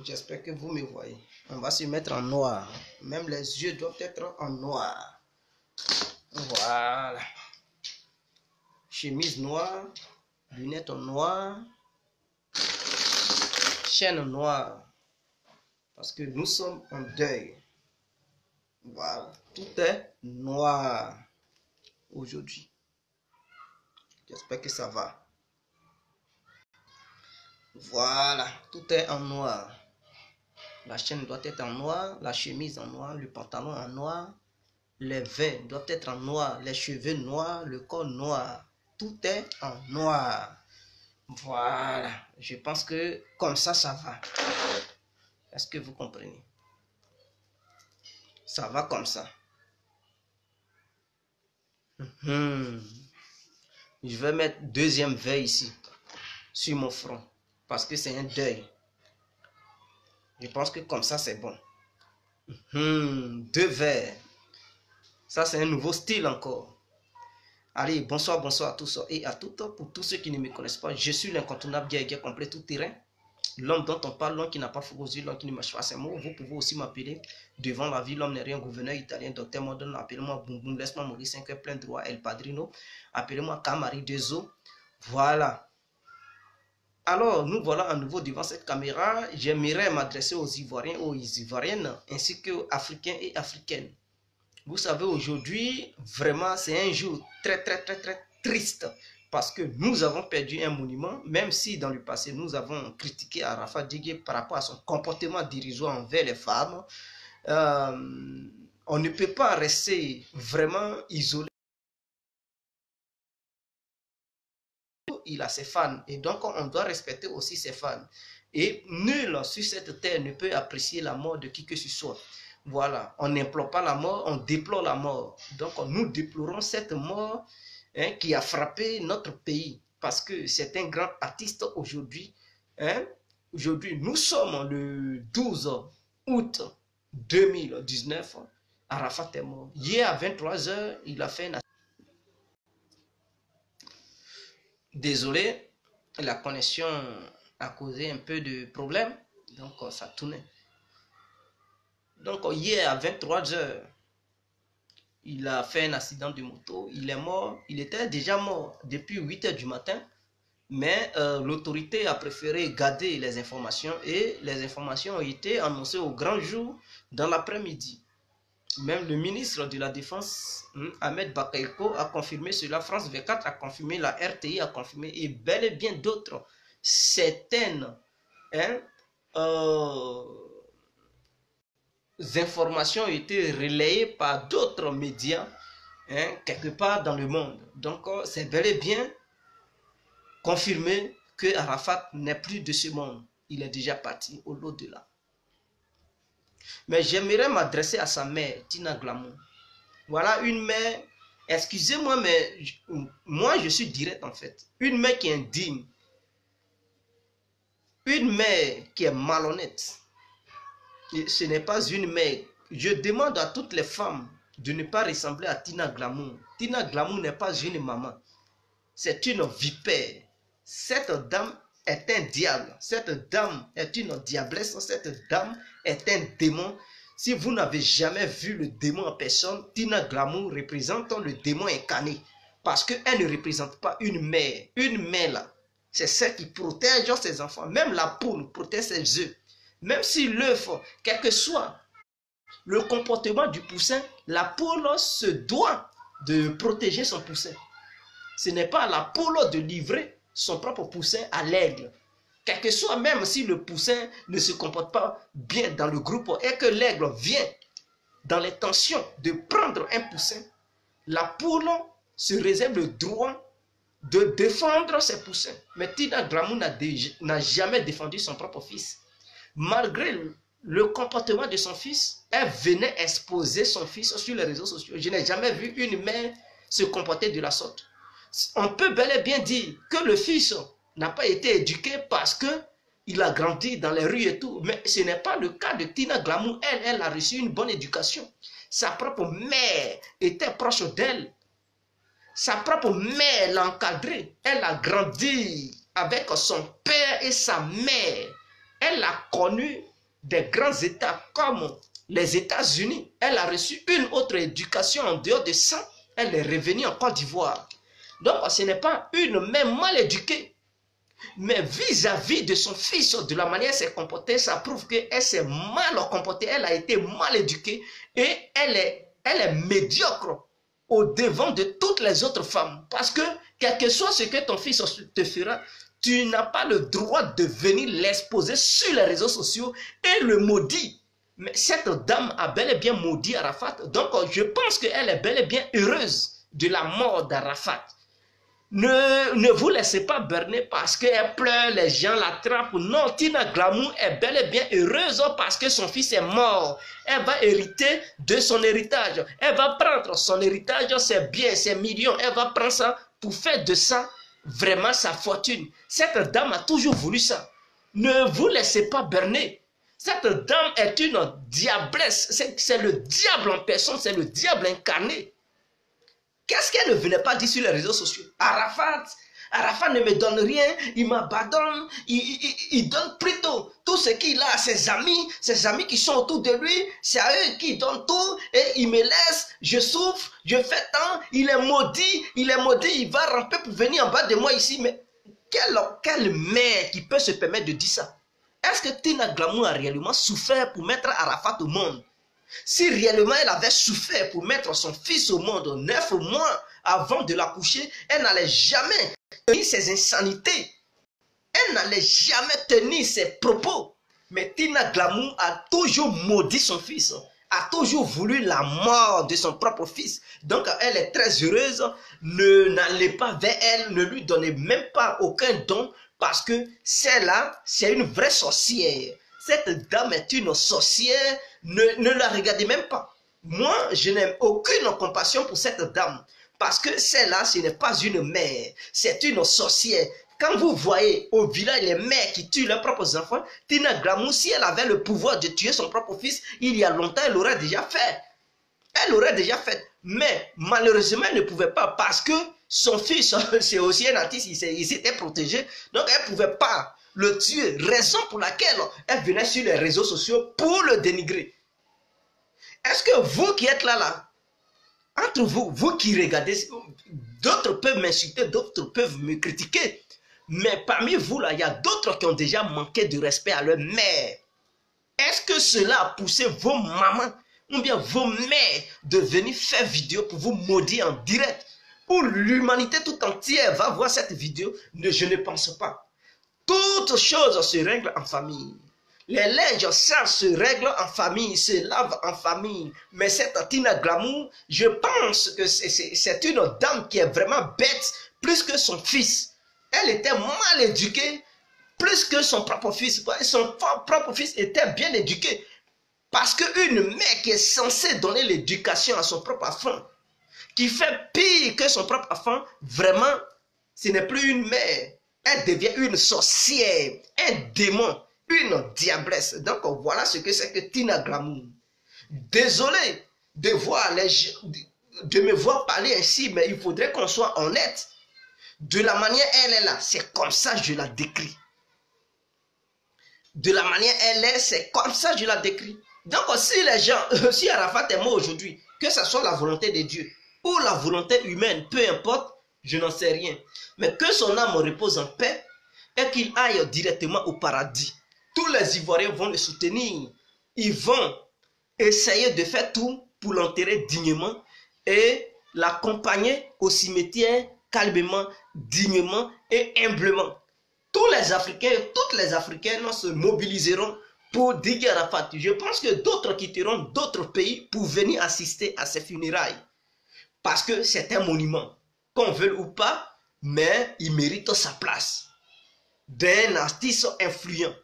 J'espère que vous me voyez. On va se mettre en noir. Même les yeux doivent être en noir. Voilà. Chemise noire, lunettes en noir, chaîne noire. Parce que nous sommes en deuil. Voilà. Tout est noir aujourd'hui. J'espère que ça va. Voilà. Tout est en noir. La chaîne doit être en noir, la chemise en noir, le pantalon en noir, les verres doivent être en noir, les cheveux noirs, le corps noir. Tout est en noir. Voilà. Je pense que comme ça va. Est-ce que vous comprenez? Ça va comme ça. Je vais mettre deuxième verre ici, sur mon front, parce que c'est un deuil. Je pense que comme ça, c'est bon. 2 verres. Ça, c'est un nouveau style encore. Allez, bonsoir, bonsoir à tous et à toutes. Pour tous ceux qui ne me connaissent pas, je suis l'incontournable guerrier complet tout terrain. L'homme dont on parle, l'homme qui n'a pas faux aux yeux, l'homme qui ne marche pas ses mots. Vous pouvez aussi m'appeler devant la vie. L'homme n'est rien, gouverneur italien, docteur moderne. Appelez-moi Boum Boum, laisse-moi mourir 5 heures plein droit, El Padrino. Appelez-moi Camari Dezo. Voilà. Alors, nous voilà à nouveau devant cette caméra. J'aimerais m'adresser aux Ivoiriens, aux Ivoiriennes, ainsi qu'aux Africains et Africaines. Vous savez, aujourd'hui, vraiment, c'est un jour très triste. Parce que nous avons perdu un monument, même si dans le passé, nous avons critiqué Arafat Diégué par rapport à son comportement dérisoire envers les femmes. On ne peut pas rester vraiment isolé. Il a ses fans et donc on doit respecter aussi ses fans. Et nul sur cette terre ne peut apprécier la mort de qui que ce soit. Voilà, on n'implore pas la mort, on déplore la mort. Donc nous déplorons cette mort qui a frappé notre pays parce que c'est un grand artiste aujourd'hui. Aujourd'hui, nous sommes le 12 août 2019. Arafat est mort. Hier à 23 h, il a fait une... Désolé, la connexion a causé un peu de problème, donc ça tournait. Donc hier à 23 h, il a fait un accident de moto, il est mort, il était déjà mort depuis 8 h du matin, mais l'autorité a préféré garder les informations et les informations ont été annoncées au grand jour dans l'après-midi. Même le ministre de la Défense, Ahmed Bakayoko, a confirmé cela. France 24 a confirmé, la RTI a confirmé, et bel et bien d'autres. Certaines informations ont été relayées par d'autres médias quelque part dans le monde. Donc, c'est bel et bien confirmé que Arafat n'est plus de ce monde. Il est déjà parti au-delà. Mais j'aimerais m'adresser à sa mère, Tina Glamour. Voilà une mère, excusez-moi, mais moi je suis direct en fait. Une mère qui est indigne. Une mère qui est malhonnête. Et ce n'est pas une mère. Je demande à toutes les femmes de ne pas ressembler à Tina Glamour. Tina Glamour n'est pas une maman. C'est une vipère. Cette dame est un diable. Cette dame est une diablesse. Cette dame est un démon. Si vous n'avez jamais vu le démon en personne, Tina Glamour représente le démon incarné. Parce qu'elle ne représente pas une mère. Une mère là, c'est celle qui protège ses enfants. Même la poule protège ses œufs. Même si l'œuf, quel que soit le comportement du poussin, la poule se doit de protéger son poussin. Ce n'est pas à la poule de livrer son propre poussin à l'aigle. Quel que soit, même si le poussin ne se comporte pas bien dans le groupe et que l'aigle vient dans les tensions de prendre un poussin, la poule se réserve le droit de défendre ses poussins. Mais Tina Glamour n'a jamais défendu son propre fils. Malgré le comportement de son fils, elle venait exposer son fils sur les réseaux sociaux. Je n'ai jamais vu une mère se comporter de la sorte. On peut bel et bien dire que le fils n'a pas été éduqué parce qu'il a grandi dans les rues et tout. Mais ce n'est pas le cas de Tina Glamour. Elle a reçu une bonne éducation. Sa propre mère était proche d'elle. Sa propre mère l'a encadrée. Elle a grandi avec son père et sa mère. Elle a connu des grands États comme les États-Unis. Elle a reçu une autre éducation en dehors de ça. Elle est revenue en Côte d'Ivoire. Donc, ce n'est pas une mère mal éduquée. Mais vis-à-vis de son fils, de la manière dont elle s'est comportée, ça prouve qu'elle s'est mal comportée. Elle a été mal éduquée. Et elle est médiocre au devant de toutes les autres femmes. Parce que, quel que soit ce que ton fils te fera, tu n'as pas le droit de venir l'exposer sur les réseaux sociaux et le maudire. Mais cette dame a bel et bien maudit Arafat. Donc, je pense qu'elle est bel et bien heureuse de la mort d'Arafat. Ne vous laissez pas berner parce qu'elle pleure, les gens l'attrapent. Non, Tina Glamour est bel et bien heureuse parce que son fils est mort. Elle va hériter de son héritage. Elle va prendre son héritage, ses biens, ses millions. Elle va prendre ça pour faire de ça vraiment sa fortune. Cette dame a toujours voulu ça. Ne vous laissez pas berner. Cette dame est une diablesse. C'est le diable en personne, c'est le diable incarné. Qu'est-ce qu'elle ne venait pas dire sur les réseaux sociaux? Arafat ne me donne rien, il m'abandonne, il donne plutôt tout ce qu'il a à ses amis qui sont autour de lui, c'est à eux qu'il donne tout, et il me laisse, je souffre, je fais tant, il est maudit, il va ramper pour venir en bas de moi ici. Mais quelle mère qui peut se permettre de dire ça? Est-ce que Tina Glamour a réellement souffert pour mettre Arafat au monde? Si réellement elle avait souffert pour mettre son fils au monde 9 mois avant de l'accoucher, elle n'allait jamais tenir ses insanités. Elle n'allait jamais tenir ses propos. Mais Tina Glamour a toujours maudit son fils, a toujours voulu la mort de son propre fils. Donc elle est très heureuse. N'allez pas vers elle, ne lui donnez même pas aucun don parce que celle-là, c'est une vraie sorcière. Cette dame est une sorcière, ne la regardez même pas. Moi, je n'ai aucune compassion pour cette dame. Parce que celle-là, ce n'est pas une mère, c'est une sorcière. Quand vous voyez au village les mères qui tuent leurs propres enfants, Tina Glamour, si elle avait le pouvoir de tuer son propre fils, il y a longtemps, elle l'aurait déjà fait. Elle l'aurait déjà fait. Mais malheureusement, elle ne pouvait pas parce que son fils, c'est aussi un artiste, il s'était protégé. Donc, elle ne pouvait pas le tuer, raison pour laquelle elle venait sur les réseaux sociaux pour le dénigrer. Est-ce que vous qui êtes là, entre vous qui regardez, d'autres peuvent m'insulter, d'autres peuvent me critiquer, mais parmi vous là, il y a d'autres qui ont déjà manqué de respect à leur mère. Est-ce que cela a poussé vos mamans ou bien vos mères de venir faire vidéo pour vous maudire en direct? Pour l'humanité tout entière va voir cette vidéo? Je ne pense pas. Toutes choses se règlent en famille. Les linges sales se règlent en famille, se lavent en famille. Mais cette Tina Glamour, je pense que c'est une dame qui est vraiment bête, plus que son fils. Elle était mal éduquée, plus que son propre fils. Son propre fils était bien éduqué. Parce qu'une mère qui est censée donner l'éducation à son propre enfant, qui fait pire que son propre enfant, vraiment, ce n'est plus une mère. Elle devient une sorcière, un démon, une diablesse. Donc voilà ce que c'est que Tina Glamour. Désolé de me voir parler ainsi, mais il faudrait qu'on soit honnête. De la manière elle est là, c'est comme ça que je la décris. De la manière elle est, c'est comme ça que je la décris. Donc si les gens, si Arafat est mort aujourd'hui, que ce soit la volonté de Dieu ou la volonté humaine, peu importe, je n'en sais rien. Mais que son âme repose en paix et qu'il aille directement au paradis. Tous les Ivoiriens vont le soutenir. Ils vont essayer de faire tout pour l'enterrer dignement et l'accompagner au cimetière calmement, dignement et humblement. Tous les Africains, toutes les Africaines se mobiliseront pour Didier Arafat. Je pense que d'autres quitteront d'autres pays pour venir assister à ses funérailles. Parce que c'est un monument. Qu'on veuille ou pas, mais il mérite sa place. D'un artiste influent.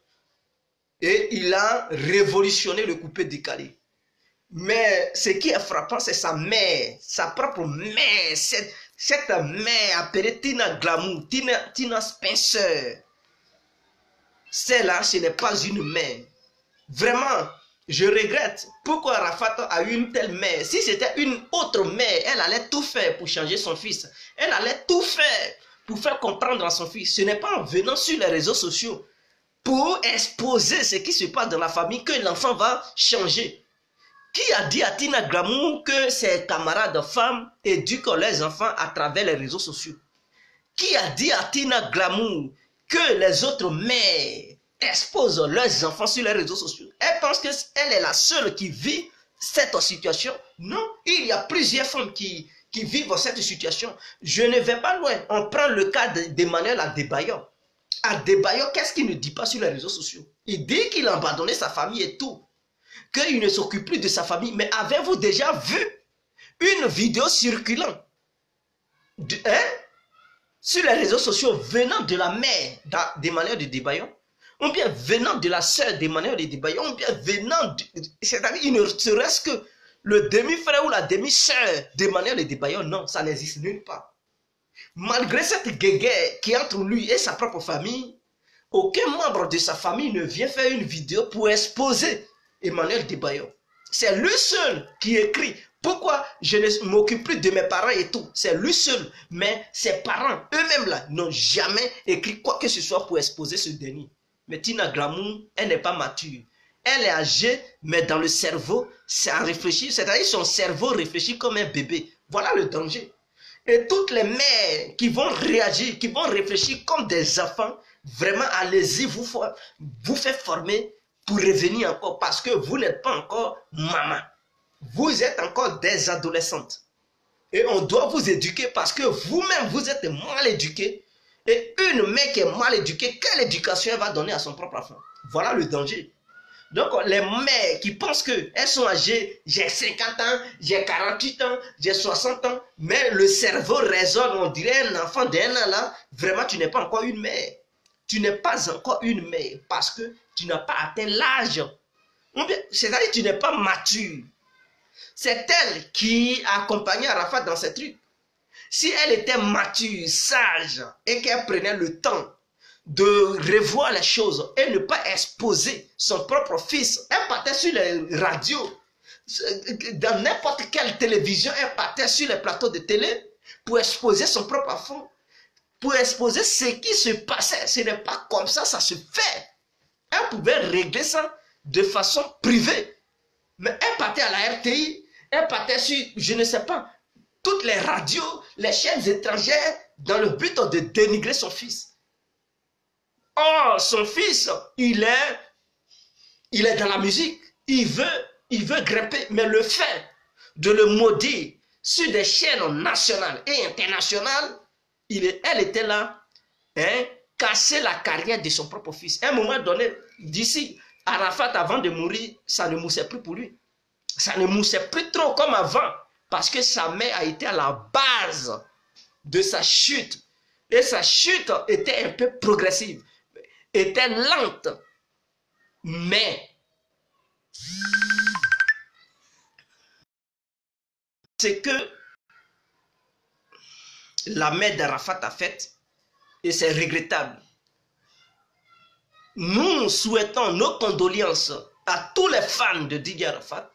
Et il a révolutionné le coupé-décalé. Mais ce qui est frappant, c'est sa mère, sa propre mère. Cette mère appelée Tina Glamour, Tina Spencer. Celle-là, ce n'est pas une mère. Vraiment, je regrette pourquoi Arafat a eu une telle mère. Si c'était une autre mère, elle allait tout faire pour changer son fils. Elle allait tout faire pour faire comprendre à son fils. Ce n'est pas en venant sur les réseaux sociaux pour exposer ce qui se passe dans la famille, que l'enfant va changer. Qui a dit à Tina Glamour que ses camarades femmes éduquent leurs enfants à travers les réseaux sociaux? Qui a dit à Tina Glamour que les autres mères exposent leurs enfants sur les réseaux sociaux? Elle pense qu'elle est la seule qui vit cette situation. Non, il y a plusieurs femmes qui vivent cette situation. Je ne vais pas loin. On prend le cas d'Emmanuel Adebayor. Adebayor, qu'est-ce qu'il ne dit pas sur les réseaux sociaux? Il dit qu'il a abandonné sa famille et tout. Qu'il ne s'occupe plus de sa famille. Mais avez-vous déjà vu une vidéo circulant sur les réseaux sociaux venant de la mère d'Emmanuel Adebayor, ou bien venant de la sœur d'Emmanuel Adebayor, ou bien venant c'est-à-dire il ne serait-ce que le demi-frère ou la demi-sœur d'Emmanuel Adebayor? Non, ça n'existe nulle part. Malgré cette guéguerre qui est entre lui et sa propre famille, aucun membre de sa famille ne vient faire une vidéo pour exposer Emmanuel Adebayor. C'est lui seul qui écrit. Pourquoi je ne m'occupe plus de mes parents et tout? C'est lui seul. Mais ses parents, eux-mêmes là, n'ont jamais écrit quoi que ce soit pour exposer ce dernier. Mais Tina Glamour, elle n'est pas mature. Elle est âgée, mais dans le cerveau, ça réfléchit. C'est-à-dire son cerveau réfléchit comme un bébé. Voilà le danger. Et toutes les mères qui vont réagir, qui vont réfléchir comme des enfants, vraiment, allez-y, vous faites former pour revenir encore, parce que vous n'êtes pas encore maman. Vous êtes encore des adolescentes. Et on doit vous éduquer parce que vous-même, vous êtes mal éduqués. Et une mère qui est mal éduquée, quelle éducation elle va donner à son propre enfant? Voilà le danger. Donc, les mères qui pensent qu'elles sont âgées, j'ai 50 ans, j'ai 48 ans, j'ai 60 ans, mais le cerveau résonne, on dirait un enfant d'un an là, vraiment tu n'es pas encore une mère. Tu n'es pas encore une mère parce que tu n'as pas atteint l'âge. C'est-à-dire que tu n'es pas mature. C'est elle qui a accompagné Arafat dans ces trucs. Si elle était mature, sage, et qu'elle prenait le temps de revoir les choses et ne pas exposer son propre fils, elle partait sur les radios, dans n'importe quelle télévision, elle partait sur les plateaux de télé pour exposer son propre enfant, pour exposer ce qui se passait. Ce n'est pas comme ça se fait. Elle pouvait régler ça de façon privée. Mais elle partait à la RTI, elle partait sur, je ne sais pas, toutes les radios, les chaînes étrangères, dans le but de dénigrer son fils. Or, son fils, il est dans la musique, il veut grimper, mais le fait de le maudire sur des chaînes nationales et internationales, elle était là, casser la carrière de son propre fils. À un moment donné, d'ici, Arafat, avant de mourir, ça ne moussait plus pour lui. Ça ne moussait plus trop comme avant, parce que sa mère a été à la base de sa chute. Et sa chute était un peu progressive, était lente. Mais ce que la mère d'Arafat a fait, et c'est regrettable. Nous souhaitons nos condoléances à tous les fans de Didier Arafat,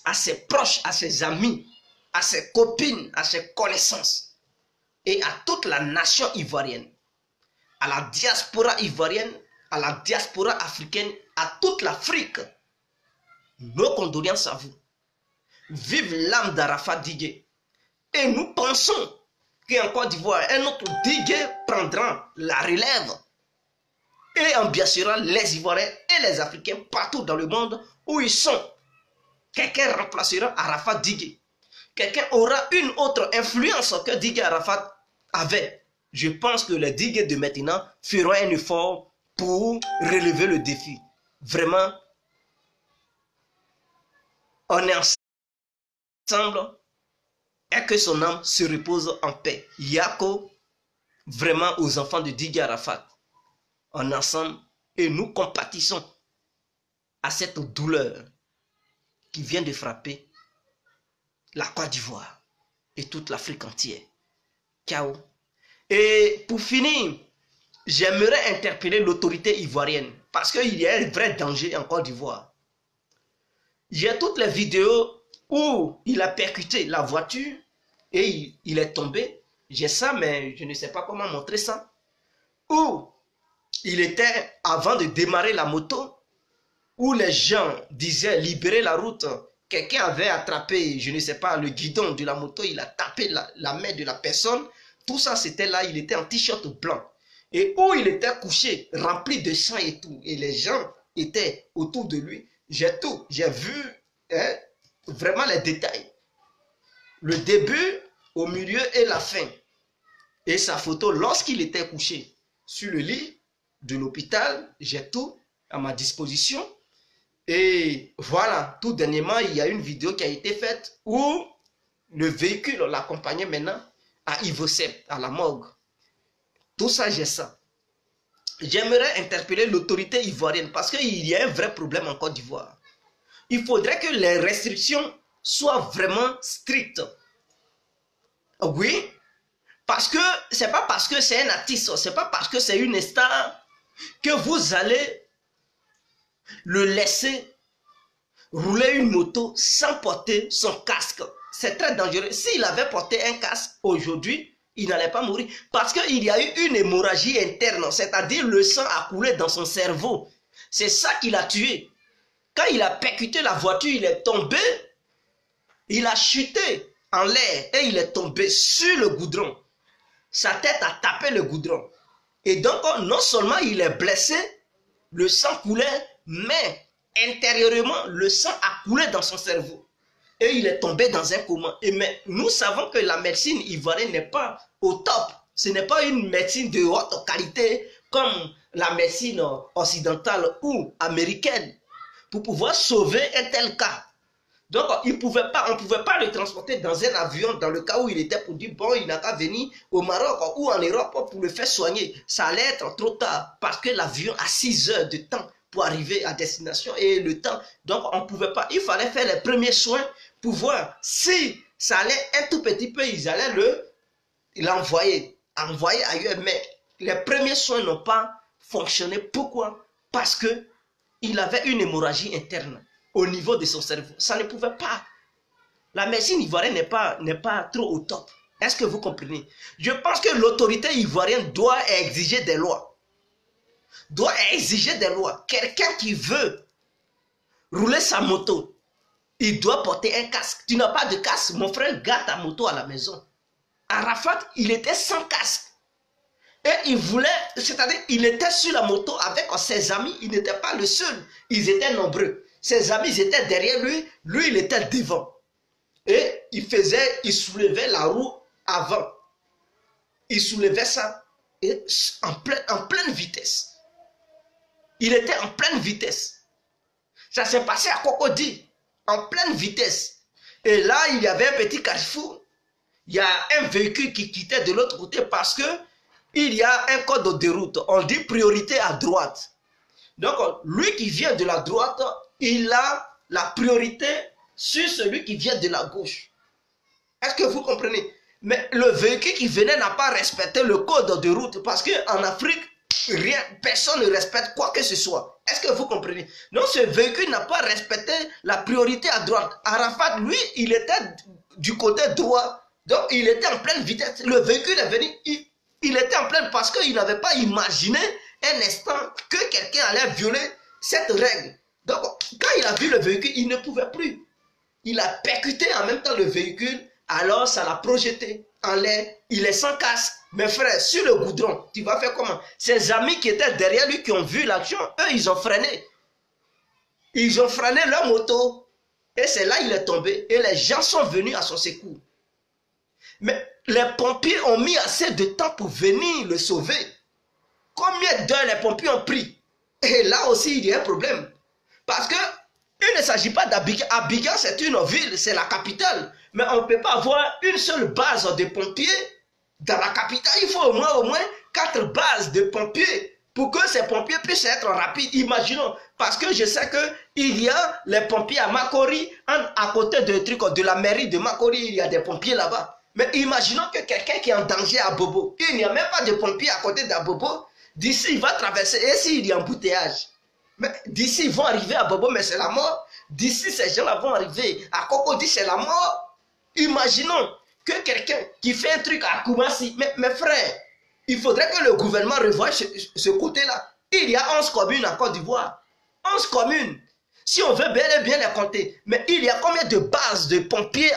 à ses proches, à ses amis, à ses copines, à ses connaissances, et à toute la nation ivoirienne, à la diaspora ivoirienne, à la diaspora africaine, à toute l'Afrique. Nos condoléances à vous. Vive l'âme d'Arafat Didier. Et nous pensons qu'en Côte d'Ivoire, un autre Didier prendra la relève et ambiancera les Ivoiriens et les Africains partout dans le monde où ils sont. Quelqu'un remplacera Arafat Didier. Quelqu'un aura une autre influence que Didier Arafat avait. Je pense que les Didier de maintenant feront un effort pour relever le défi. Vraiment, on est ensemble et que son âme se repose en paix. Yako, vraiment aux enfants de Didier Arafat, en ensemble, et nous compatissons à cette douleur qui vient de frapper la Côte d'Ivoire et toute l'Afrique entière. Ciao. Et pour finir, j'aimerais interpeller l'autorité ivoirienne parce qu'il y a un vrai danger en Côte d'Ivoire. J'ai toutes les vidéos où il a percuté la voiture et il est tombé. J'ai ça, mais je ne sais pas comment montrer ça. Où il était avant de démarrer la moto, où les gens disaient libérer la route. Quelqu'un avait attrapé, je ne sais pas, le guidon de la moto, il a tapé la main de la personne. Tout ça, c'était là, il était en t-shirt blanc. Et où il était couché, rempli de sang et tout. Et les gens étaient autour de lui. J'ai vu vraiment les détails. Le début, au milieu et la fin. Et sa photo lorsqu'il était couché sur le lit de l'hôpital, j'ai tout à ma disposition. Et voilà, tout dernièrement, il y a une vidéo qui a été faite où le véhicule l'accompagnait maintenant à Ivosep, à la morgue. Tout ça, j'ai ça. J'aimerais interpeller l'autorité ivoirienne parce qu'il y a un vrai problème en Côte d'Ivoire. Il faudrait que les restrictions soient vraiment strictes. Oui, parce que c'est pas parce que c'est un artiste, c'est pas parce que c'est une star que vous allez le laisser rouler une moto sans porter son casque. C'est très dangereux. S'il avait porté un casque aujourd'hui, il n'allait pas mourir. Parce qu'il y a eu une hémorragie interne, c'est-à-dire le sang a coulé dans son cerveau. C'est ça qui l'a tué. Quand il a percuté la voiture, il est tombé, il a chuté en l'air et il est tombé sur le goudron. Sa tête a tapé le goudron. Et donc, non seulement il est blessé, le sang coulait, mais intérieurement, le sang a coulé dans son cerveau. Et il est tombé dans un coma. Mais nous savons que la médecine ivoirienne n'est pas au top. Ce n'est pas une médecine de haute qualité comme la médecine occidentale ou américaine pour pouvoir sauver un tel cas. Donc, on ne pouvait pas le transporter dans un avion dans le cas où il était pour dire, bon, il n'a qu'à venir au Maroc ou en Europe pour le faire soigner. Ça allait être trop tard parce que l'avion a 6 heures de temps pour arriver à destination et le temps. Donc, on ne pouvait pas. Il fallait faire les premiers soins pour voir si ça allait un tout petit peu, ils allaient l'envoyer ailleurs. Mais les premiers soins n'ont pas fonctionné. Pourquoi? Parce que il avait une hémorragie interne au niveau de son cerveau. Ça ne pouvait pas. La médecine ivoirienne n'est pas trop au top. Est-ce que vous comprenez? Je pense que l'autorité ivoirienne doit exiger des lois. Doit exiger des lois. Quelqu'un qui veut rouler sa moto, il doit porter un casque. Tu n'as pas de casque, mon frère, garde ta moto à la maison. Arafat, il était sans casque. Et il voulait, c'est-à-dire, il était sur la moto avec ses amis. Il n'était pas le seul. Ils étaient nombreux. Ses amis, ils étaient derrière lui. Lui, il était devant. Et il soulevait la roue avant. Il soulevait ça et en pleine vitesse. Il était en pleine vitesse. Ça s'est passé à Cocody, en pleine vitesse. Et là, il y avait un petit carrefour. Il y a un véhicule qui quittait de l'autre côté parce que il y a un code de route. On dit priorité à droite. Donc, lui qui vient de la droite, il a la priorité sur celui qui vient de la gauche. Est-ce que vous comprenez? Mais le véhicule qui venait n'a pas respecté le code de route parce qu'en Afrique, personne ne respecte quoi que ce soit. Est-ce que vous comprenez? Donc, ce véhicule n'a pas respecté la priorité à droite. Arafat, lui, il était du côté droit. Donc, il était en pleine vitesse. Le véhicule est venu, il était en pleine parce qu'il n'avait pas imaginé un instant que quelqu'un allait violer cette règle. Donc, quand il a vu le véhicule, il ne pouvait plus. Il a percuté en même temps le véhicule, alors ça l'a projeté en l'air. Il est sans casque. Mes frères, sur le goudron, tu vas faire comment? Ses amis qui étaient derrière lui, qui ont vu l'action, eux, ils ont freiné. Ils ont freiné leur moto. Et c'est là qu'il est tombé. Et les gens sont venus à son secours. Mais les pompiers ont mis assez de temps pour venir le sauver. Combien d'heures les pompiers ont pris? Et là aussi, il y a un problème. Parce que il ne s'agit pas d'Abidjan. Abidjan, c'est une ville, c'est la capitale. Mais on ne peut pas avoir une seule base de pompiers dans la capitale. Il faut au moins 4 bases de pompiers pour que ces pompiers puissent être rapides. Imaginons, parce que je sais qu'il y a les pompiers à Makori, à côté de la mairie de Makori, il y a des pompiers là-bas. Mais imaginons que quelqu'un qui est en danger à Bobo, il n'y a même pas de pompiers à côté d'Abobo, d'ici il va traverser, et s'il y a embouteillage, mais d'ici ils vont arriver à Bobo, mais c'est la mort. D'ici ces gens-là vont arriver à Cocody, c'est la mort. Imaginons que quelqu'un qui fait un truc à Koumassi, mes frères, Il faudrait que le gouvernement revoie ce côté-là. Il y a 11 communes en Côte d'Ivoire. 11 communes. Si on veut bel et bien les compter. Mais il y a combien de bases de pompiers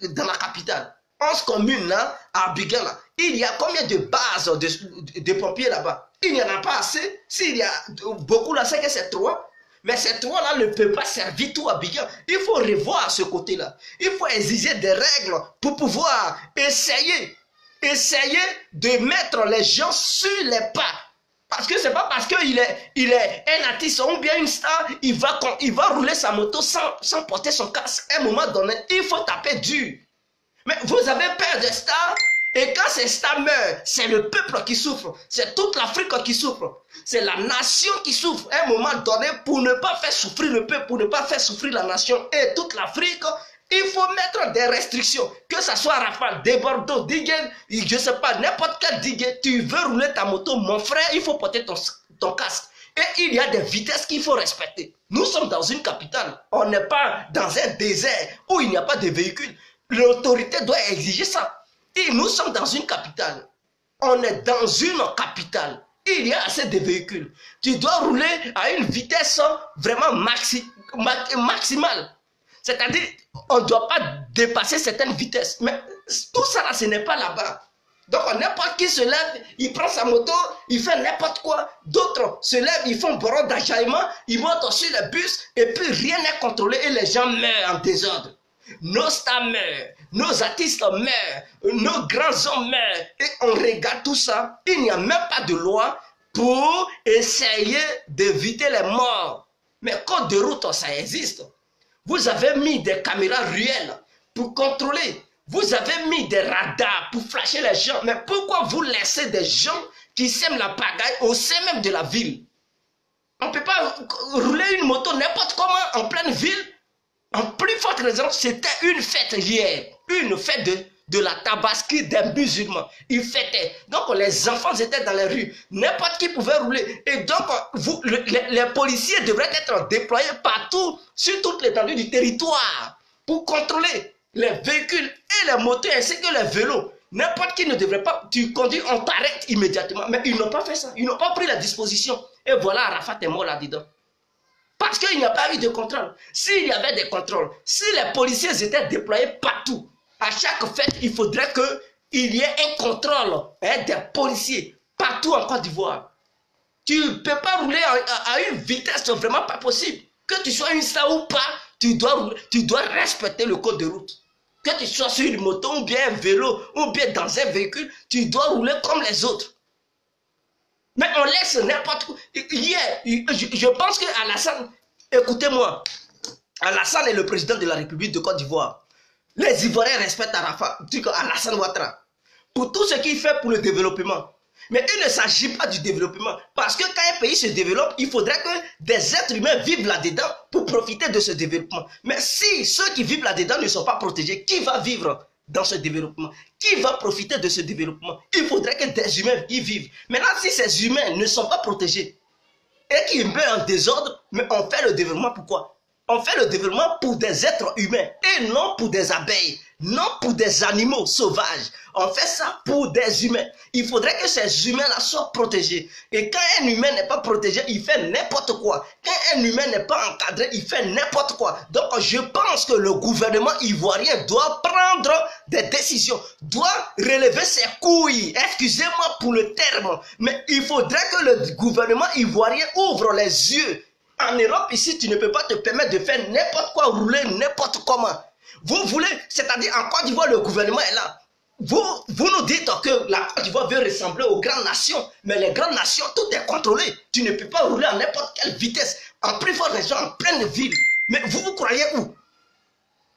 dans la capitale? 11 communes là, à Abidjan là. Il y a combien de bases de pompiers là-bas? Il n'y en a pas assez. S'il y a beaucoup là, c'est que c'est 3. Mais ces 3 là ne peuvent pas servir tout Abidjan. Il faut revoir ce côté-là. Il faut exiger des règles pour pouvoir essayer de mettre les gens sur les pas. Parce que c'est pas parce qu'il est un artiste ou bien une star, il va rouler sa moto sans porter son casque. À un moment donné, il faut taper dur. Mais vous avez peur des stars, et quand ces stars meurent, c'est le peuple qui souffre. C'est toute l'Afrique qui souffre. C'est la nation qui souffre. À un moment donné, pour ne pas faire souffrir le peuple, pour ne pas faire souffrir la nation et toute l'Afrique, il faut mettre des restrictions. Que ce soit Rafale, des Bordeaux, Digel, je ne sais pas, n'importe quel Digel, tu veux rouler ta moto, mon frère, il faut porter ton casque. Et il y a des vitesses qu'il faut respecter. Nous sommes dans une capitale. On n'est pas dans un désert où il n'y a pas de véhicules. L'autorité doit exiger ça. Et nous sommes dans une capitale. On est dans une capitale. Il y a assez de véhicules. Tu dois rouler à une vitesse vraiment maximale. C'est-à-dire, on ne doit pas dépasser certaines vitesses. Mais tout ça, là, ce n'est pas là-bas. Donc, n'importe qui se lève, il prend sa moto, il fait n'importe quoi. D'autres se lèvent, ils font bord d'enjaillement, ils montent sur le bus, et puis rien n'est contrôlé et les gens meurent en désordre. Nos stars meurent, nos artistes meurent, nos grands hommes meurent. Et on regarde tout ça. Il n'y a même pas de loi pour essayer d'éviter les morts. Mais code de route, ça existe. Vous avez mis des caméras réelles pour contrôler. Vous avez mis des radars pour flasher les gens. Mais pourquoi vous laissez des gens qui sèment la pagaille au sein même de la ville? On ne peut pas rouler une moto n'importe comment en pleine ville. En plus forte raison, c'était une fête hier. Une fête de la Tabaski des musulmans. Ils fêtaient. Donc les enfants étaient dans les rues. N'importe qui pouvait rouler. Et donc les policiers devraient être déployés partout, sur toute l'étendue du territoire, pour contrôler les véhicules et les motos ainsi que les vélos. N'importe qui ne devrait pas. Tu conduis, on t'arrête immédiatement. Mais ils n'ont pas fait ça. Ils n'ont pas pris la disposition. Et voilà, Arafat est mort là-dedans. Parce qu'il n'y a pas eu de contrôle. S'il y avait des contrôles, si les policiers étaient déployés partout, à chaque fête, il faudrait qu'il y ait un contrôle des policiers partout en Côte d'Ivoire. Tu ne peux pas rouler à une vitesse vraiment pas possible. Que tu sois une star ou pas, tu dois respecter le code de route. Que tu sois sur une moto ou bien un vélo ou bien dans un véhicule, tu dois rouler comme les autres. Mais on laisse n'importe quoi. Hier, je pense que Alassane, écoutez-moi, Alassane est le président de la République de Côte d'Ivoire. Les Ivoiriens respectent Alassane Ouattara pour tout ce qu'il fait pour le développement. Mais il ne s'agit pas du développement. Parce que quand un pays se développe, il faudrait que des êtres humains vivent là-dedans pour profiter de ce développement. Mais si ceux qui vivent là-dedans ne sont pas protégés, qui va vivre dans ce développement? Qui va profiter de ce développement? Il faudrait que des humains y vivent. Maintenant, si ces humains ne sont pas protégés et qu'ils meurent en désordre, mais on fait le développement pourquoi? On fait le développement pour des êtres humains et non pour des abeilles, non pour des animaux sauvages. On fait ça pour des humains. Il faudrait que ces humains-là soient protégés. Et quand un humain n'est pas protégé, il fait n'importe quoi. Quand un humain n'est pas encadré, il fait n'importe quoi. Donc je pense que le gouvernement ivoirien doit prendre des décisions, doit relever ses couilles. Excusez-moi pour le terme, mais il faudrait que le gouvernement ivoirien ouvre les yeux. En Europe, ici, tu ne peux pas te permettre de faire n'importe quoi, rouler n'importe comment. Vous voulez, c'est-à-dire en Côte d'Ivoire, le gouvernement est là. Vous nous dites que la Côte d'Ivoire veut ressembler aux grandes nations, mais les grandes nations, tout est contrôlé. Tu ne peux pas rouler à n'importe quelle vitesse, en plus fort région, en pleine ville. Mais vous croyez où?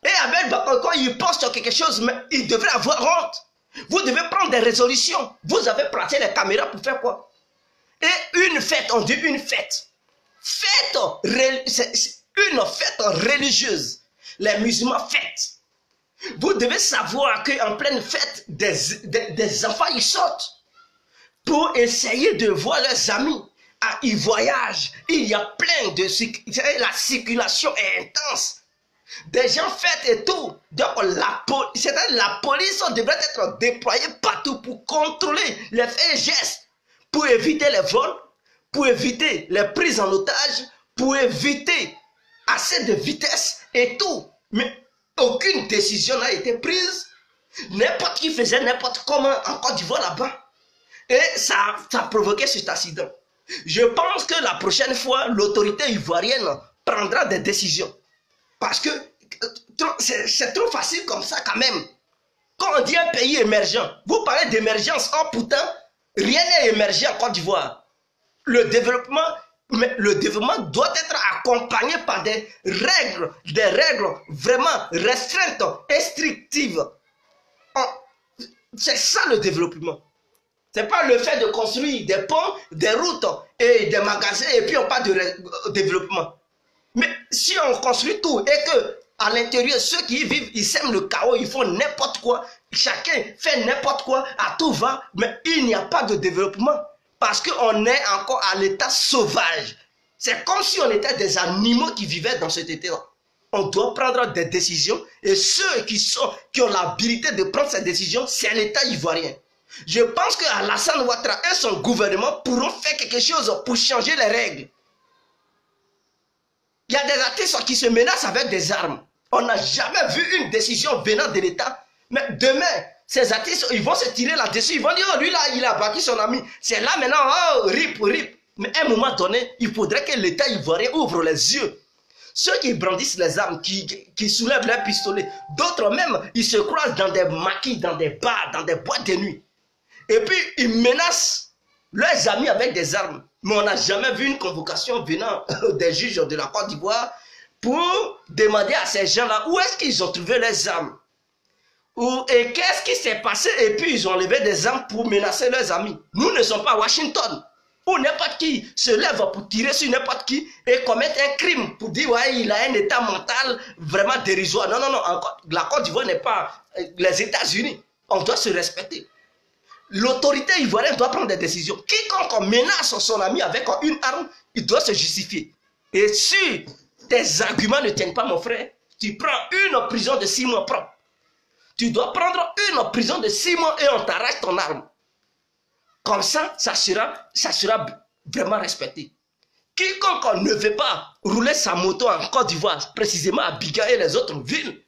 Et avec quand il pense sur quelque chose, mais il devrait avoir honte. Vous devez prendre des résolutions. Vous avez placé les caméras pour faire quoi? Et une fête, on dit une fête. C'est une fête religieuse. Les musulmans fêtent. Vous devez savoir qu'en pleine fête, des enfants ils sortent pour essayer de voir leurs amis. Ils voyagent. Il y a plein de... La circulation est intense. Des gens fêtent et tout. Donc la police devrait être déployée partout pour contrôler les faits et gestes, pour éviter les vols, pour éviter les prises en otage, pour éviter assez de vitesse et tout. Mais aucune décision n'a été prise. N'importe qui faisait n'importe comment en Côte d'Ivoire là-bas. Et ça a provoqué cet accident. Je pense que la prochaine fois, l'autorité ivoirienne prendra des décisions. Parce que c'est trop facile comme ça quand même. Quand on dit un pays émergent, vous parlez d'émergence. Oh putain, rien n'est émergent en Côte d'Ivoire. Le développement doit être accompagné par des règles vraiment restreintes et strictives. C'est ça le développement. Ce n'est pas le fait de construire des ponts, des routes et des magasins et puis on parle de développement. Mais si on construit tout et que à l'intérieur, ceux qui y vivent, ils sèment le chaos, ils font n'importe quoi, chacun fait n'importe quoi, à tout va, mais il n'y a pas de développement. Parce qu'on est encore à l'état sauvage. C'est comme si on était des animaux qui vivaient dans cet état-là. On doit prendre des décisions et ceux qui ont l'habilité de prendre ces décisions, c'est l'État ivoirien. Je pense que Alassane Ouattara et son gouvernement pourront faire quelque chose pour changer les règles. Il y a des artistes qui se menacent avec des armes. On n'a jamais vu une décision venant de l'État. Mais demain, ces artistes, ils vont se tirer là-dessus. Ils vont dire, oh, lui là, il a battu son ami. C'est là maintenant, oh, rip. Mais à un moment donné, il faudrait que l'État ivoirien ouvre les yeux. Ceux qui brandissent les armes, qui soulèvent leurs pistolets, d'autres même, ils se croisent dans des maquis, dans des bars, dans des boîtes de nuit. Et puis, ils menacent leurs amis avec des armes. Mais on n'a jamais vu une convocation venant des juges de la Côte d'Ivoire pour demander à ces gens-là où est-ce qu'ils ont trouvé les armes. Et qu'est-ce qui s'est passé? Et puis, ils ont levé des armes pour menacer leurs amis. Nous ne sommes pas à Washington. Où n'importe qui se lève pour tirer sur n'importe qui et commettre un crime pour dire ouais, il a un état mental vraiment dérisoire. Non, la Côte d'Ivoire n'est pas les États-Unis. On doit se respecter. L'autorité ivoirienne doit prendre des décisions. Quiconque menace son ami avec une arme, il doit se justifier. Et si tes arguments ne tiennent pas, mon frère, tu prends une prison de 6 mois propre. Tu dois prendre une prison de 6 mois et on t'arrache ton arme. Comme ça sera vraiment respecté. Quiconque ne veut pas rouler sa moto en Côte d'Ivoire, précisément à Biga et les autres villes,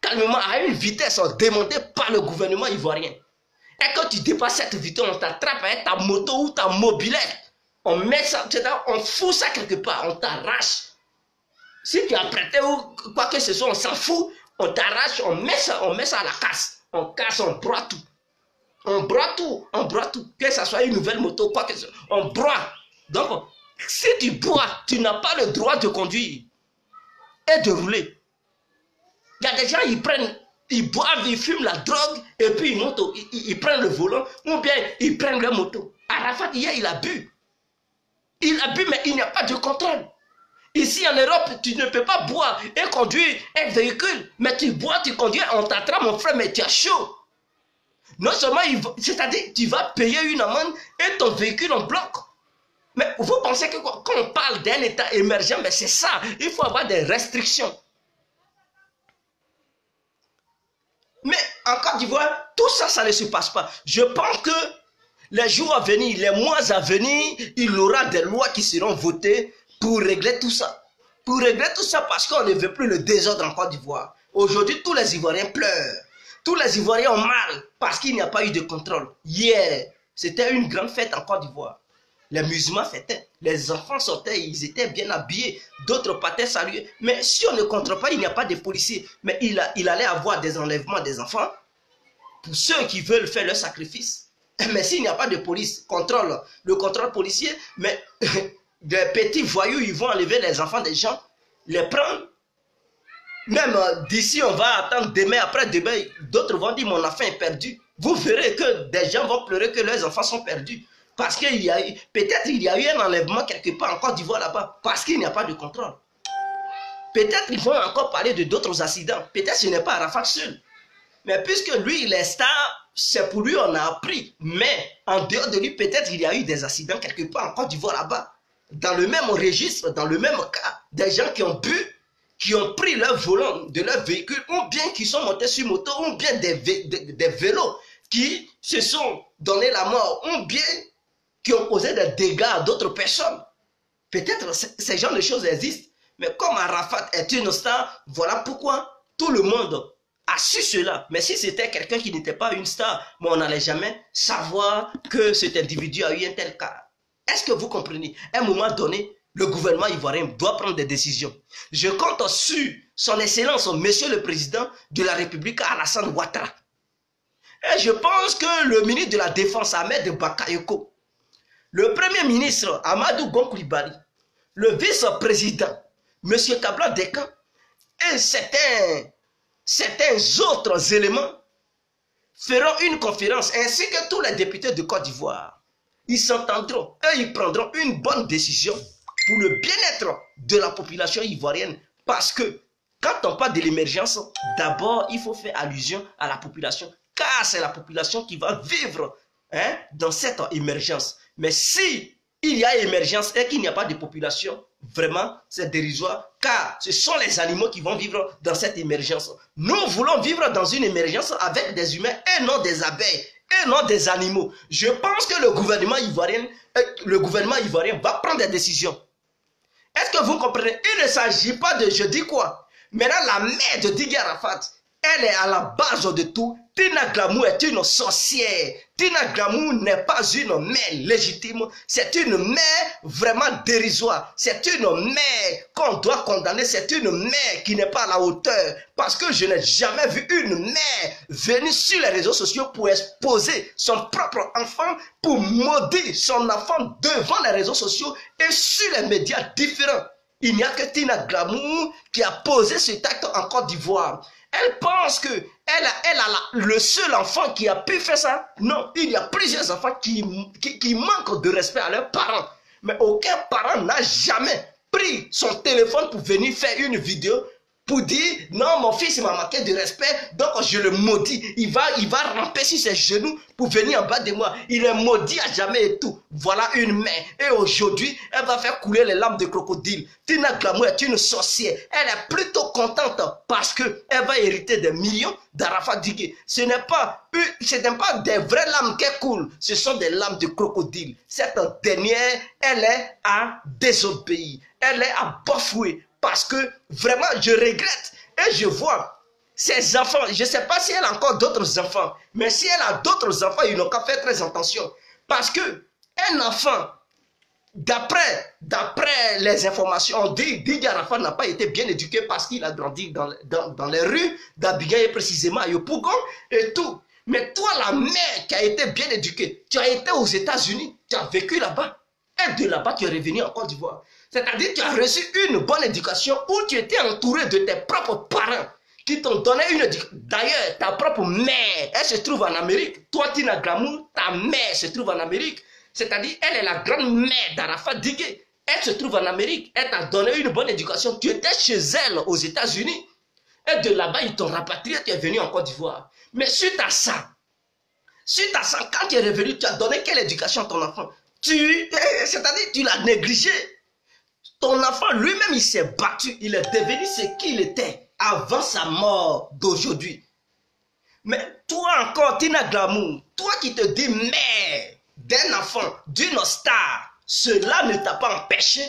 calmement à une vitesse demandée par le gouvernement ivoirien. Et quand tu dépasses cette vitesse, on t'attrape avec ta moto ou ta mobilette. On met ça, on fout ça quelque part, on t'arrache. Si tu as prêté ou quoi que ce soit, on s'en fout, on t'arrache, on met ça à la casse. On casse, on broie tout. On broie tout. Que ce soit une nouvelle moto, quoi que ce soit, on broie. Donc, si tu bois, tu n'as pas le droit de conduire et de rouler. Il y a des gens, ils boivent, ils fument la drogue et puis ils montent, ils prennent le volant ou bien ils prennent leur moto. Arafat, hier, il a bu. Il a bu, mais il n'y a pas de contrôle. Ici en Europe, tu ne peux pas boire et conduire un véhicule. Mais tu bois, tu conduis, on t'attrape, mon frère, mais tu as chaud. Non seulement, c'est-à-dire, tu vas payer une amende et ton véhicule en bloque. Mais vous pensez que quand on parle d'un état émergent, mais c'est ça, il faut avoir des restrictions. Mais en Côte d'Ivoire, tout ça, ça ne se passe pas. Je pense que les jours à venir, les mois à venir, il y aura des lois qui seront votées pour régler tout ça. Pour régler tout ça parce qu'on ne veut plus le désordre en Côte d'Ivoire. Aujourd'hui, tous les Ivoiriens pleurent. Tous les Ivoiriens ont mal parce qu'il n'y a pas eu de contrôle. Hier, c'était une grande fête en Côte d'Ivoire. Les musulmans fêtaient, les enfants sortaient, ils étaient bien habillés, d'autres partaient saluer. Mais si on ne contrôle pas, il n'y a pas de policiers. Mais il allait avoir des enlèvements des enfants pour ceux qui veulent faire leur sacrifice. Mais s'il n'y a pas de police, le contrôle policier, mais des petits voyous, ils vont enlever les enfants des gens, les prendre. Même d'ici, on va attendre demain, après-demain, d'autres vont dire mon enfant est perdu. Vous verrez que des gens vont pleurer que leurs enfants sont perdus. Parce qu'il y a eu, peut-être il y a eu un enlèvement quelque part en Côte d'Ivoire là-bas, parce qu'il n'y a pas de contrôle. Peut-être ils vont encore parler de d'autres accidents. Peut-être ce n'est pas Arafat seul. Mais puisque lui, il est star, c'est pour lui on a appris. Mais en dehors de lui, peut-être il y a eu des accidents quelque part en Côte d'Ivoire là-bas. Dans le même registre, dans le même cas, des gens qui ont bu, qui ont pris leur volant de leur véhicule, ou bien qui sont montés sur moto, ou bien des vélos qui se sont donné la mort, ou bien qui ont causé des dégâts à d'autres personnes. Peut-être ces genres de choses existent. Mais comme Arafat est une star, voilà pourquoi tout le monde a su cela. Mais si c'était quelqu'un qui n'était pas une star, mais on n'allait jamais savoir que cet individu a eu un tel cas. Est-ce que vous comprenez? À un moment donné, le gouvernement ivoirien doit prendre des décisions. Je compte sur son excellence, monsieur le président de la République, Alassane Ouattara. Et je pense que le ministre de la Défense, Ahmed Bakayoko, le premier ministre, Amadou Gon Coulibaly, le vice-président, M. Kabla Dekan, et certains autres éléments feront une conférence, ainsi que tous les députés de Côte d'Ivoire. Ils s'entendront et ils prendront une bonne décision pour le bien-être de la population ivoirienne. Parce que quand on parle de l'émergence, d'abord il faut faire allusion à la population, car c'est la population qui va vivre dans cette émergence. Mais si il y a émergence et qu'il n'y a pas de population, vraiment c'est dérisoire, car ce sont les animaux qui vont vivre dans cette émergence. Nous voulons vivre dans une émergence avec des humains et non des abeilles, et non des animaux. Je pense que le gouvernement ivoirien va prendre des décisions. Est-ce que vous comprenez? Il ne s'agit pas de je dis quoi. Maintenant, la mère de Didier Arafat, elle est à la base de tout. Tina Glamou est une sorcière. Tina Glamou n'est pas une mère légitime. C'est une mère vraiment dérisoire. C'est une mère qu'on doit condamner. C'est une mère qui n'est pas à la hauteur. Parce que je n'ai jamais vu une mère venir sur les réseaux sociaux pour exposer son propre enfant, pour maudire son enfant devant les réseaux sociaux et sur les médias différents. Il n'y a que Tina Glamou qui a posé cet acte en Côte d'Ivoire. Elle pense que elle a le seul enfant qui a pu faire ça. Non, il y a plusieurs enfants qui manquent de respect à leurs parents. Mais aucun parent n'a jamais pris son téléphone pour venir faire une vidéo pour dire non, mon fils m'a manqué de respect, donc je le maudis. Il va ramper sur ses genoux pour venir en bas de moi. Il est maudit à jamais et tout. Voilà une mère. Et aujourd'hui, elle va faire couler les larmes de crocodile. Tina Glamou est une sorcière. Elle est plutôt contente parce qu'elle va hériter des millions d'Arafat Digue. Ce n'est pas des vraies larmes qui coulent. Ce sont des larmes de crocodile. Cette dernière, elle est à désobéir. Elle est à bafouer. Parce que vraiment, je regrette. Et je vois ses enfants. Je ne sais pas si elle a encore d'autres enfants. Mais si elle a d'autres enfants, ils n'ont qu'à faire très attention. Parce que un enfant, d'après les informations, on dit Didier Arafat n'a pas été bien éduqué parce qu'il a grandi dans les rues d'Abidjan et précisément à Yopougon et tout. Mais toi, la mère qui a été bien éduquée, tu as été aux États-Unis, tu as vécu là-bas. Et de là-bas, tu es revenu en Côte d'Ivoire. C'est-à-dire que tu as reçu une bonne éducation où tu étais entouré de tes propres parents qui t'ont donné une éducation. D'ailleurs, ta propre mère, elle se trouve en Amérique. Toi, Tina Glamou, ta mère se trouve en Amérique. C'est-à-dire, elle est la grande-mère d'Arafat Digue. Elle se trouve en Amérique. Elle t'a donné une bonne éducation. Tu étais chez elle aux États-Unis. Et de là-bas, ils t'ont rapatrié, tu es venu en Côte d'Ivoire. Mais suite à ça, quand tu es revenu, tu as donné quelle éducation à ton enfant? C'est-à-dire, tu l'as négligé. Ton enfant lui-même, il s'est battu. Il est devenu ce qu'il était avant sa mort d'aujourd'hui. Mais toi encore, Tina Glamou, toi qui te dis mère d'un enfant, d'une star, cela ne t'a pas empêché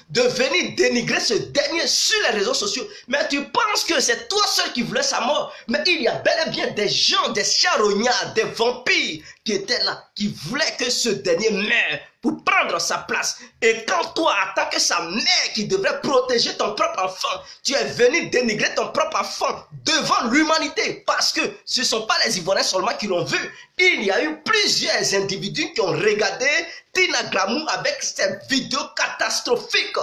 de venir dénigrer ce dernier sur les réseaux sociaux. Mais tu penses que c'est toi seul qui voulais sa mort. Mais il y a bel et bien des gens, des charognards, des vampires qui étaient là, qui voulaient que ce dernier meure pour prendre sa place. Et quand toi attaques sa mère qui devrait protéger ton propre enfant, tu es venu dénigrer ton propre enfant devant l'humanité. Parce que ce ne sont pas les Ivoiriens seulement qui l'ont vu. Il y a eu plusieurs individus qui ont regardé Tina Glamou avec cette vidéo catastrophique.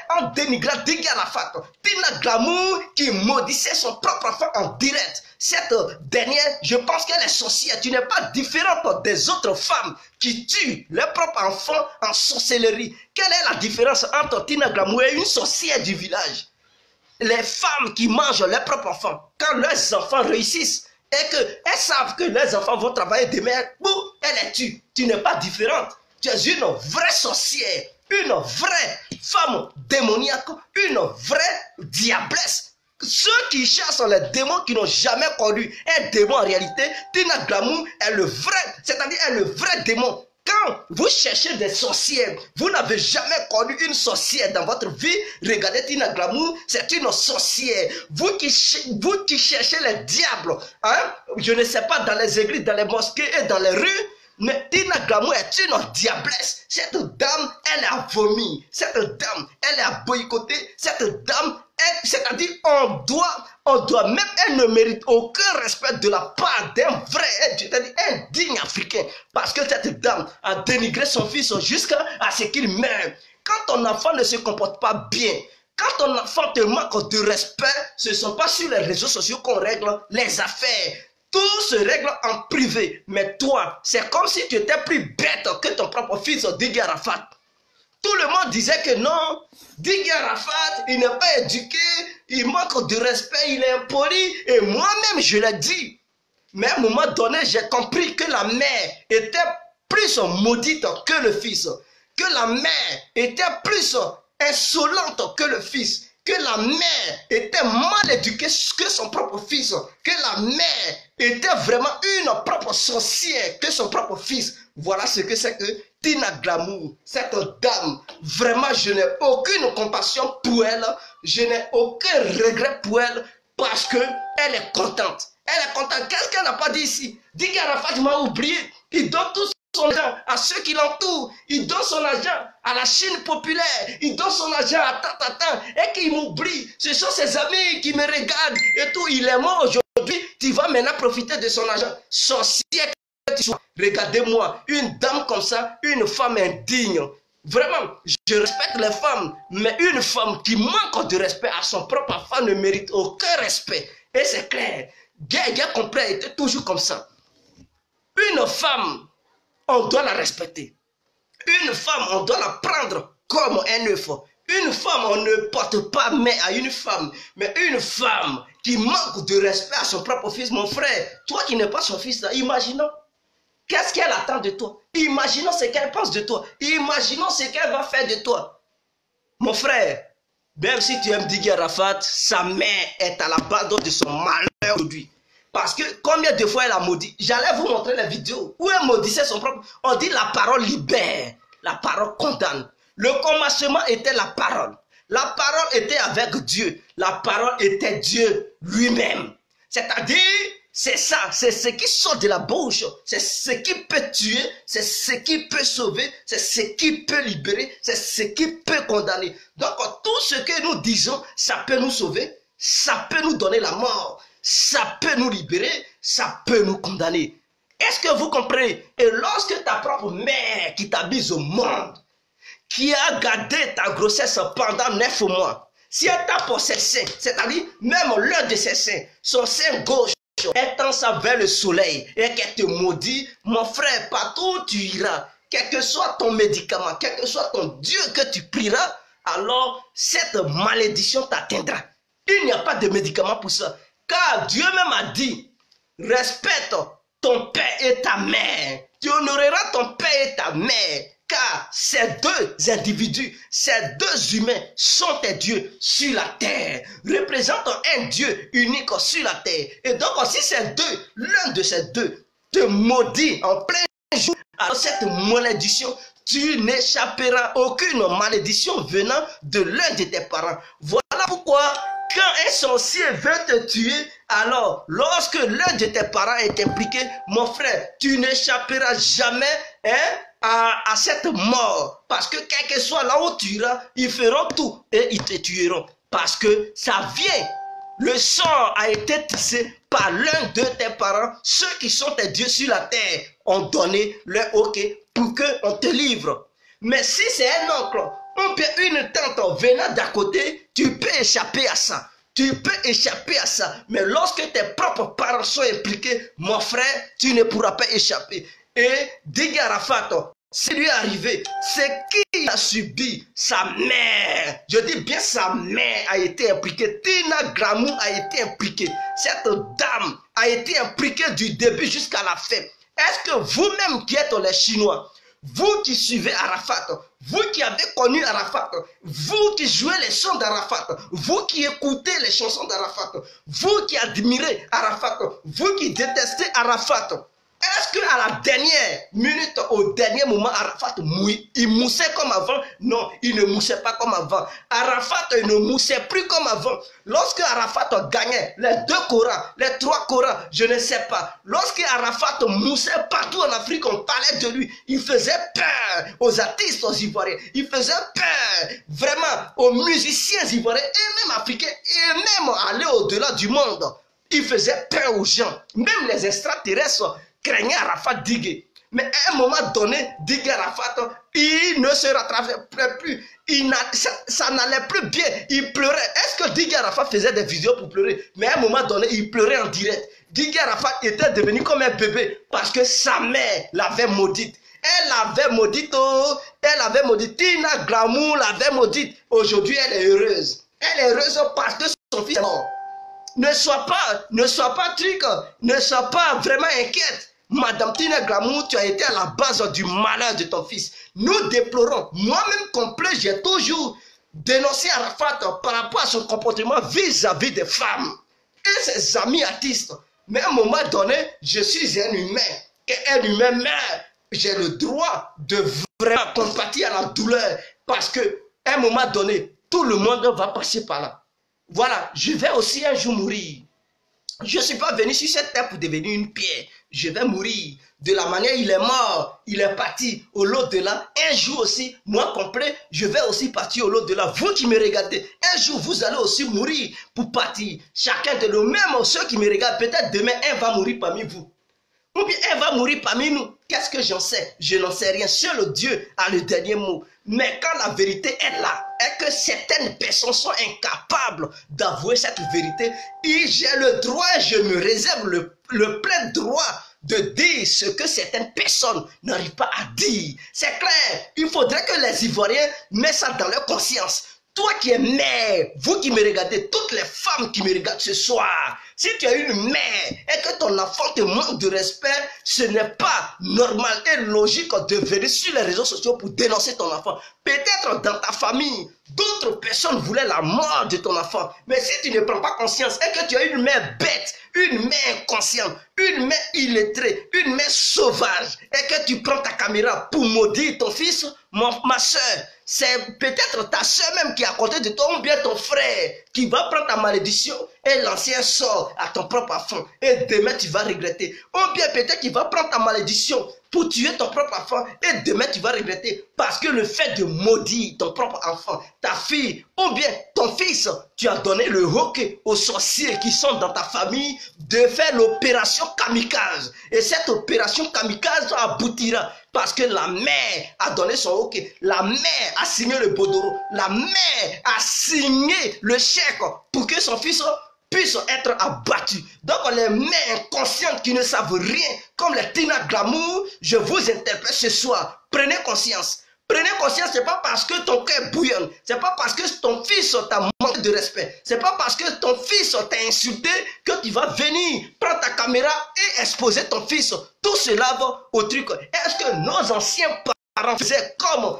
En dénigrant Didier Arafat. Tina Glamou qui maudissait son propre enfant en direct. Cette dernière, je pense qu'elle est sorcière. Tu n'es pas différente des autres femmes qui tuent leurs propres enfants en sorcellerie. Quelle est la différence entre Tina Glamou et une sorcière du village? Les femmes qui mangent leurs propres enfants, quand leurs enfants réussissent et qu'elles savent que leurs enfants vont travailler demain, elles les tuent. Tu n'es pas différente. Tu es une vraie sorcière. une vraie femme démoniaque, une vraie diablesse. Ceux qui chassent les démons qui n'ont jamais connu un démon en réalité, Tina Glamour est le vrai, c'est-à-dire est le vrai démon. Quand vous cherchez des sorcières, vous n'avez jamais connu une sorcière dans votre vie. Regardez Tina Glamour, c'est une sorcière. Vous qui cherchez les diables, hein? Je ne sais pas, dans les églises, dans les mosquées et dans les rues, mais Tina Glamour est une diablesse. Cette dame, elle a vomi. Cette dame, elle a boycotté. Cette dame, c'est-à-dire on doit même, elle ne mérite aucun respect de la part d'un vrai, c'est-à-dire un digne africain. Parce que cette dame a dénigré son fils jusqu'à ce qu'il meure. Quand ton enfant ne se comporte pas bien, quand ton enfant te manque de respect, ce ne sont pas sur les réseaux sociaux qu'on règle les affaires. Tout se règle en privé. Mais toi, c'est comme si tu étais plus bête que ton propre fils, Didier Arafat. Tout le monde disait que non, Didier Arafat, il n'est pas éduqué, il manque de respect, il est impoli. Et moi-même, je l'ai dit. Mais à un moment donné, j'ai compris que la mère était plus maudite que le fils. Que la mère était plus insolente que le fils. Que la mère était mal éduquée que son propre fils. Que la mère était vraiment une propre sorcière que son propre fils. Voilà ce que c'est que Tina Glamour, cette dame. Vraiment, je n'ai aucune compassion pour elle. Je n'ai aucun regret pour elle parce qu'elle est contente. Elle est contente. Qu'est-ce qu'elle n'a pas dit ici? Dit qu'Arafat m'a oublié. Il donne tout son argent à ceux qui l'entourent. Il donne son argent à la Chine populaire. Il donne son argent à Tatatan. Et qu'il m'oublie. Ce sont ses amis qui me regardent et tout. Il est mort aujourd'hui. Tu vas maintenant profiter de son argent. Sorcière. Regardez-moi, une dame comme ça, une femme indigne. Vraiment, je respecte les femmes, mais une femme qui manque de respect à son propre enfant ne mérite aucun respect. Et c'est clair. Gaga complet était toujours comme ça. Une femme, on doit la respecter. Une femme, on doit la prendre comme un œuf. Une femme, on ne porte pas main à une femme. Mais une femme qui manque de respect à son propre fils, mon frère, toi qui n'es pas son fils, là, imaginons. Qu'est-ce qu'elle attend de toi? Imaginons ce qu'elle pense de toi. Imaginons ce qu'elle va faire de toi. Mon frère, même si tu aimes Didier Arafat, sa mère est à la base de son malheur aujourd'hui. Parce que combien de fois elle a maudit? J'allais vous montrer la vidéo où elle maudissait son propre. On dit la parole libère, la parole condamne. Le commencement était la parole. La parole était avec Dieu. La parole était Dieu lui-même. C'est-à-dire, c'est ça, c'est ce qui sort de la bouche, c'est ce qui peut tuer, c'est ce qui peut sauver, c'est ce qui peut libérer, c'est ce qui peut condamner. Donc tout ce que nous disons, ça peut nous sauver, ça peut nous donner la mort, ça peut nous libérer, ça peut nous condamner. Est-ce que vous comprenez? Et lorsque ta propre mère qui t'a mis au monde, qui a gardé ta grossesse pendant 9 mois, si elle t'a pour ses seins, c'est-à-dire même l'un de ses seins, son sein gauche, elle tend ça vers le soleil et qu'elle te maudit, mon frère, partout où tu iras, quel que soit ton médicament, quel que soit ton Dieu que tu prieras, alors cette malédiction t'atteindra. Il n'y a pas de médicament pour ça. Car Dieu même a dit, respecte ton père et ta mère. Tu honoreras ton père et ta mère. Car ces deux individus, ces deux humains sont tes dieux sur la terre, représentant un Dieu unique sur la terre. Et donc, si ces deux, l'un de ces deux te maudit en plein jour, alors cette malédiction, tu n'échapperas aucune malédiction venant de l'un de tes parents. Voilà pourquoi, quand un sorcier veut te tuer, alors lorsque l'un de tes parents est impliqué, mon frère, tu n'échapperas jamais, à cette mort, parce que quel que soit là où tu iras, ils feront tout et ils te tueront, parce que ça vient, le sang a été tissé par l'un de tes parents, ceux qui sont tes dieux sur la terre ont donné leur ok pour qu'on te livre. Mais si c'est un oncle ou bien une tante venant d'à côté, tu peux échapper à ça. Tu peux échapper à ça. Mais lorsque tes propres parents sont impliqués, mon frère, tu ne pourras pas échapper. Et Didier Arafat, c'est lui arrivé, c'est qui a subi? Sa mère. Je dis bien sa mère a été impliquée. Tina Glamour a été impliquée. Cette dame a été impliquée du début jusqu'à la fin. Est-ce que vous-même qui êtes les Chinois, vous qui suivez Arafat, vous qui avez connu Arafat, vous qui jouez les chants d'Arafat, vous qui écoutez les chansons d'Arafat, vous qui admirez Arafat, vous qui détestez Arafat, est-ce qu'à la dernière minute, au dernier moment, Arafat mouille? Il moussait comme avant? Non, il ne moussait pas comme avant. Arafat ne moussait plus comme avant. Lorsque Arafat gagnait les 2 Korans, les 3 Korans, je ne sais pas. Lorsque Arafat moussait partout en Afrique, on parlait de lui. Il faisait peur aux artistes, aux Ivoiriens. Il faisait peur vraiment aux musiciens ivoiriens et même africains et même aller au-delà du monde. Il faisait peur aux gens. Même les extraterrestres craignait Arafat Digué. Mais à un moment donné, Digué Arafat, il ne se rattrapait plus. Ça n'allait plus bien. Il pleurait. Est-ce que Digué Arafat faisait des vidéos pour pleurer? Mais à un moment donné, il pleurait en direct. Digué Arafat était devenu comme un bébé parce que sa mère l'avait maudite. Elle l'avait maudite. Oh, elle avait maudite. Tina Glamour l'avait maudite. Aujourd'hui, elle est heureuse. Elle est heureuse parce que son fils est mort. Ne sois pas truc, ne sois pas vraiment inquiète. Madame Tina Glamour, tu as été à la base du malheur de ton fils. Nous déplorons. Moi-même complet, j'ai toujours dénoncé Arafat par rapport à son comportement vis-à-vis des femmes et ses amis artistes. Mais à un moment donné, je suis un humain. Et un humain meurt. J'ai le droit de vraiment compatir à la douleur parce que à un moment donné, tout le monde va passer par là. Voilà, je vais aussi un jour mourir. Je ne suis pas venu sur cette terre pour devenir une pierre. Je vais mourir. De la manière il est mort, il est parti au l'au-delà. Un jour aussi, moi complet, je vais aussi partir au l'au-delà. Vous qui me regardez, un jour vous allez aussi mourir pour partir. Chacun de nous, même ceux qui me regardent, peut-être demain, un va mourir parmi vous. Ou bien elle va mourir parmi nous. Qu'est-ce que j'en sais? Je n'en sais rien. Seul Dieu a le dernier mot. Mais quand la vérité est là, et que certaines personnes sont incapables d'avouer cette vérité, j'ai le droit, je me réserve le plein droit de dire ce que certaines personnes n'arrivent pas à dire. C'est clair. Il faudrait que les Ivoiriens mettent ça dans leur conscience. Toi qui es mère, vous qui me regardez, toutes les femmes qui me regardent ce soir, si tu as une mère et que ton enfant te manque de respect, ce n'est pas normal et logique de venir sur les réseaux sociaux pour dénoncer ton enfant. Peut-être dans ta famille, d'autres personnes voulaient la mort de ton enfant. Mais si tu ne prends pas conscience et que tu as une mère bête, une mère inconsciente, une mère illettrée, une mère sauvage, et que tu prends ta caméra pour maudire ton fils, ma soeur, c'est peut-être ta soeur même qui est à côté de toi, ou bien ton frère qui va prendre ta malédiction et l'ancien sort à ton propre enfant. Et demain tu vas regretter. Ou bien peut-être qu'il va prendre ta malédiction pour tuer ton propre enfant et demain tu vas regretter. Parce que le fait de maudire ton propre enfant, ta fille ou bien ton fils, tu as donné le hockey aux sorciers qui sont dans ta famille de faire l'opération kamikaze. Et cette opération kamikaze aboutira parce que la mère a donné son hockey. La mère a signé le bordereau. La mère a signé le chèque pour que son fils puisse être abattu. Donc les mères inconscientes qui ne savent rien, comme les Tina Glamour, je vous interpelle ce soir. Prenez conscience. Prenez conscience, c'est pas parce que ton cœur bouillonne, c'est pas parce que ton fils t'a manqué de respect, c'est pas parce que ton fils t'a insulté que tu vas venir prendre ta caméra et exposer ton fils. Tout cela va au truc. Est-ce que nos anciens parents faisaient comme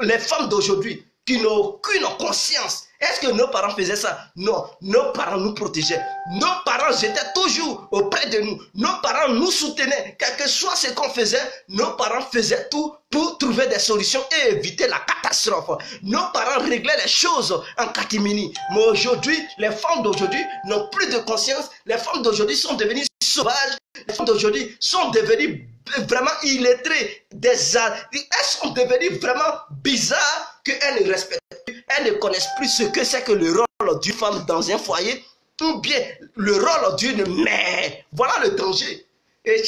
les femmes d'aujourd'hui qui n'ont aucune conscience? Est-ce que nos parents faisaient ça? Non, nos parents nous protégeaient. Nos parents étaient toujours auprès de nous. Nos parents nous soutenaient. Quel que soit ce qu'on faisait, nos parents faisaient tout pour trouver des solutions et éviter la catastrophe. Nos parents réglaient les choses en catimini. Mais aujourd'hui, les femmes d'aujourd'hui n'ont plus de conscience. Les femmes d'aujourd'hui sont devenues sauvages. Les femmes d'aujourd'hui sont devenues vraiment illettrées. Elles sont devenues vraiment bizarres qu'elles ne respectent plus. Elles ne connaissent plus ce que c'est que le rôle d'une femme dans un foyer ou bien le rôle d'une mère. Voilà le danger. Et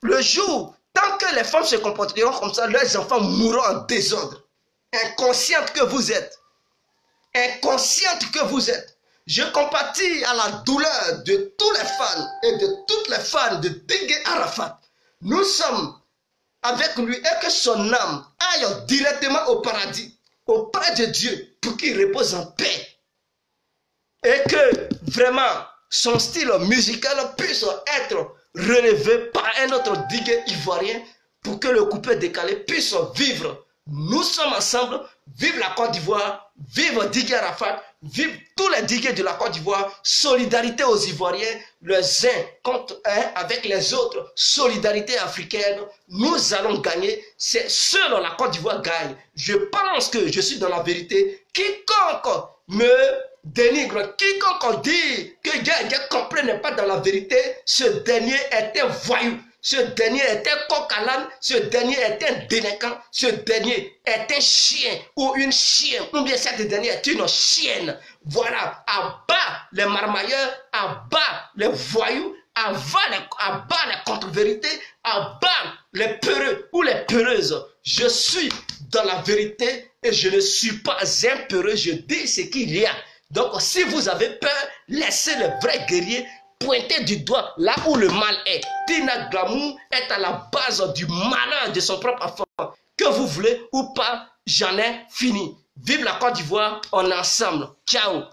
le jour, tant que les femmes se comporteront comme ça, leurs enfants mourront en désordre. Inconsciente que vous êtes. Inconsciente que vous êtes. Je compatis à la douleur de tous les fans et de toutes les fans de Digué Arafat. Nous sommes avec lui et que son âme aille directement au paradis, auprès de Dieu, pour qu'il repose en paix. Et que vraiment son style musical puisse être relevé par un autre Digué ivoirien pour que le coupé décalé puisse vivre. Nous sommes ensemble, vive la Côte d'Ivoire, vive Didier Arafat, vive tous les digués de la Côte d'Ivoire, solidarité aux Ivoiriens, les uns contre avec les autres, solidarité africaine, nous allons gagner, c'est seul la Côte d'Ivoire gagne. Je pense que je suis dans la vérité, quiconque me dénigre, quiconque dit que Dieu complet n'est pas dans la vérité, ce dernier est un voyou. Ce dernier est un coq à l'âne, ce dernier est un délinquant, ce dernier est un chien ou une chienne, ou bien cette dernière est une chienne. Voilà, à bas les marmailleurs, à bas les voyous, à bas les contre-vérités, à bas les peureux ou les peureuses. Je suis dans la vérité et je ne suis pas un peureux, je dis ce qu'il y a. Donc si vous avez peur, laissez le vrai guerrier pointer du doigt là où le mal est. Tina Glamour est à la base du malheur de son propre enfant. Que vous voulez ou pas, j'en ai fini. Vive la Côte d'Ivoire, on est ensemble. Ciao.